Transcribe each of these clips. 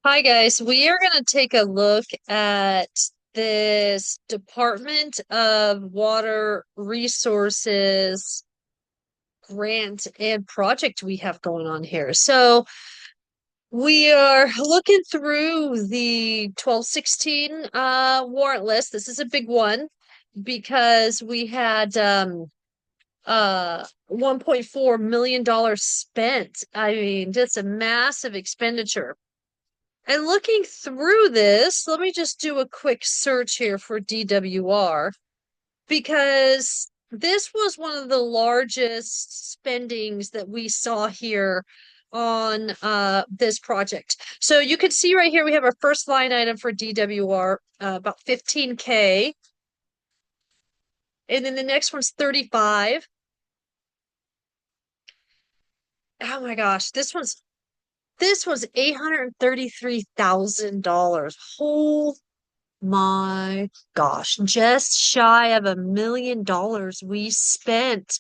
Hi guys, we are going to take a look at this Department of Water Resources grant and project we have going on here. So we are looking through the 1216 warrant list. This is a big one because we had $1.4 million spent. I mean, just a massive expenditure. And looking through this, let me just do a quick search here for DWR because this was one of the largest spendings that we saw here on this project. So you can see right here we have our first line item for DWR, about 15K. And then the next one's 35. Oh my gosh, this was $833,000. Whole My gosh, just shy of $1 million we spent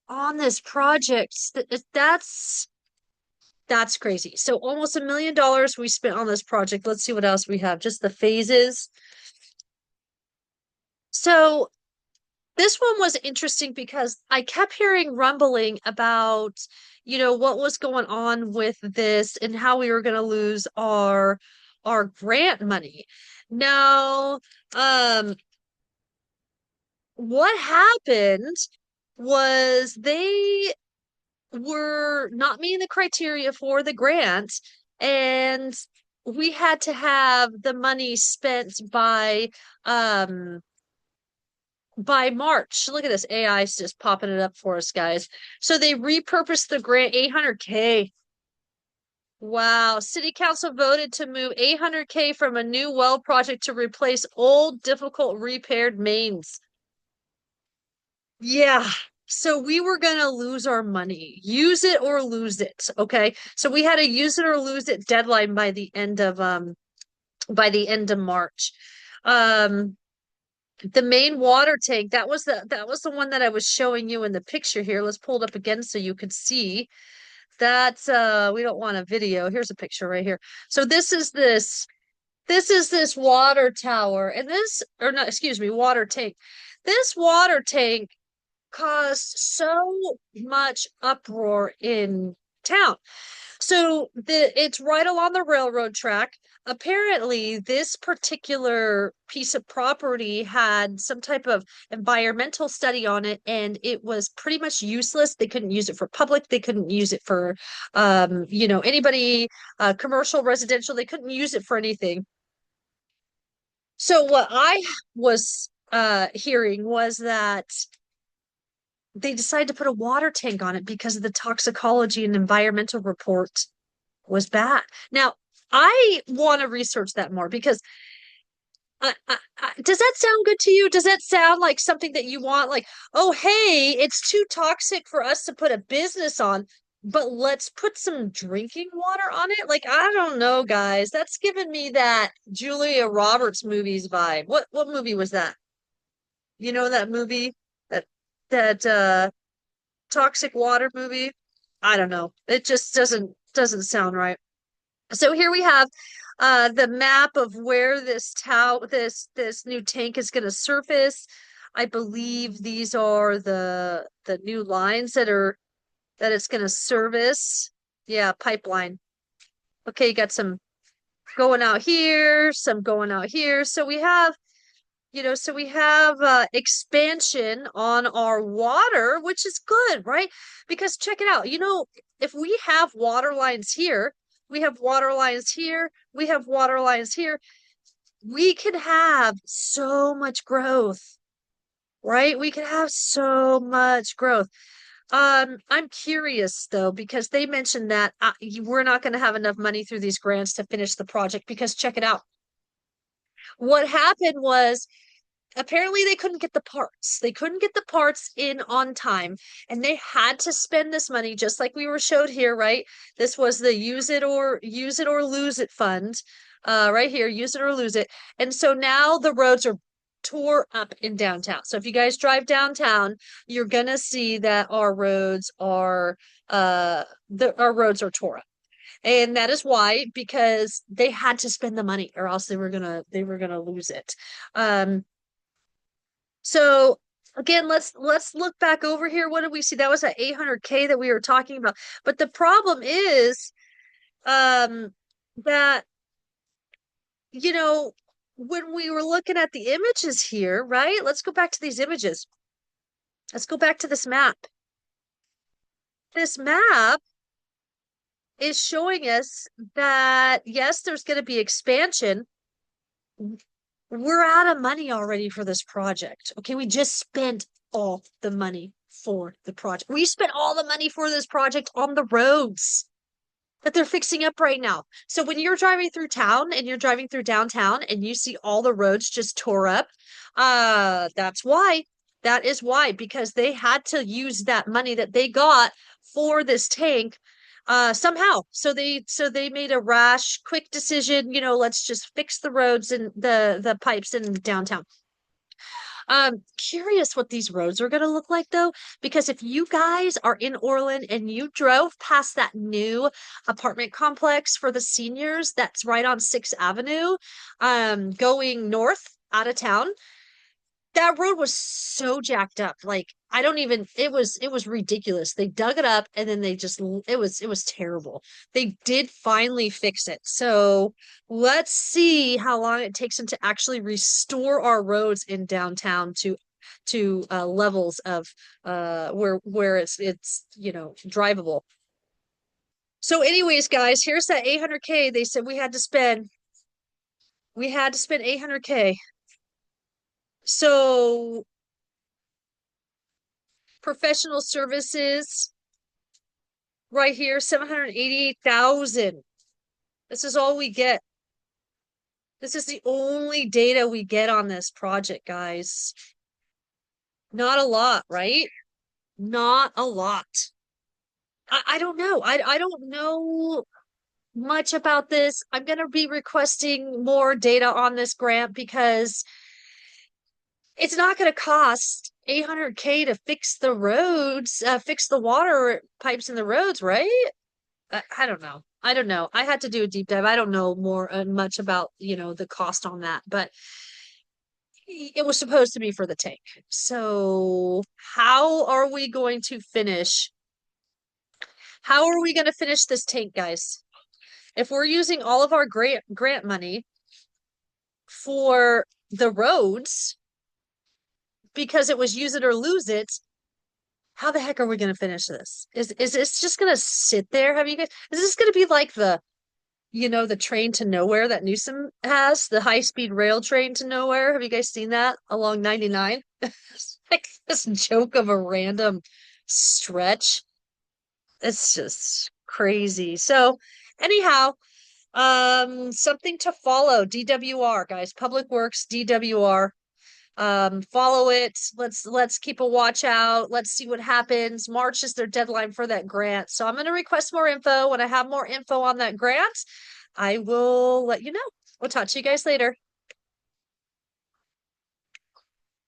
on this project. That's crazy. So almost $1 million we spent on this project. Let's see what else we have. Just the phases. So this one was interesting because I kept hearing rumbling about, what was going on with this and how we were going to lose our grant money. Now, um, what happened was they were not meeting the criteria for the grant, and we had to have the money spent by March. Look at this. AI is just popping it up for us, guys. So they repurposed the grant 800K. Wow. City Council voted to move 800K from a new well project to replace old, difficult repaired mains. Yeah. So we were gonna lose our money. Use it or lose it. Okay. So we had a use it or lose it deadline by the end of March. Um the main water tank, that was the one that I was showing you in the picture here. Let's pull it up again so you could see. That's we don't want a video. Here's a picture right here. So this is this water tower and this or no, excuse me, water tank. This water tank caused so much uproar in town. So it's right along the railroad track. Apparently, this particular piece of property had some type of environmental study on it, and it was pretty much useless. They couldn't use it for public. They couldn't use it for, anybody, commercial, residential. They couldn't use it for anything. So what I was hearing was that they decided to put a water tank on it because of the toxicology and environmental report was bad. Now, I want to research that more because does that sound good to you? Does that sound like something that you want? Like, oh, hey, it's too toxic for us to put a business on, but let's put some drinking water on it? Like, I don't know, guys. That's giving me that Julia Roberts movies vibe. What movie was that? You know that movie that that toxic water movie? I don't know. It just doesn't sound right. So here we have the map of where this new tank is going to surface. I believe these are the new lines that it's going to service. Yeah, pipeline. Okay, you got some going out here, some going out here. So we have expansion on our water, which is good, right? Because check it out. If we have water lines here, we have water lines here, we have water lines here, we could have so much growth, right? We could have so much growth. I'm curious though, because they mentioned that we're not going to have enough money through these grants to finish the project because check it out. What happened was apparently they couldn't get the parts. They couldn't get the parts in on time, and they had to spend this money just like we were showed here, right? This was the use it or lose it fund. Right here, use it or lose it. And so now the roads are tore up in downtown. So if you guys drive downtown, you're gonna see that our roads are tore up. And that is why, because they had to spend the money or else they were gonna lose it. Um, so again, let's look back over here. What did we see? That was at 800K that we were talking about. But the problem is um that you know when we were looking at the images here, right? Let's go back to these images. Let's go back to this map. This map is showing us that yes, there's going to be expansion. We're out of money already for this project. Okay, we just spent all the money for the project. We spent all the money for this project on the roads that they're fixing up right now. So when you're driving through town and you're driving through downtown and you see all the roads just tore up, that's why. That is why, because they had to use that money that they got for this tank somehow. So they made a rash, quick decision, let's just fix the roads and the pipes in downtown. Curious what these roads are gonna look like though, because if you guys are in Orland and you drove past that new apartment complex for the seniors that's right on 6th Avenue, going north out of town, that road was so jacked up. Like I don't even it was ridiculous. They dug it up and then they just it was terrible. They did finally fix it. So let's see how long it takes them to actually restore our roads in downtown to levels of where it's drivable. So anyways, guys, here's that 800K they said we had to spend. We had to spend 800K. So professional services right here, 788,000. This is all we get. This is the only data we get on this project, guys. Not a lot, right? Not a lot. I don't know. I don't know much about this. I'm gonna be requesting more data on this grant because it's not going to cost 800K to fix the roads, fix the water pipes in the roads, right? I don't know. I don't know. I had to do a deep dive. I don't know more much about, the cost on that, but it was supposed to be for the tank. So how are we going to finish? How are we going to finish this tank, guys? If we're using all of our grant money for the roads because it was use it or lose it, how the heck are we going to finish this? Is this just going to sit there? Have you guys, is this going to be like the train to nowhere that Newsom has, the high-speed rail train to nowhere? Have you guys seen that along 99? It's like this joke of a random stretch. It's just crazy. So, anyhow, something to follow. DWR, guys. Public Works, DWR. Follow it. Let's keep a watch out. Let's see what happens. March is their deadline for that grant. So I'm going to request more info. When I have more info on that grant, I will let you know. We'll talk to you guys later.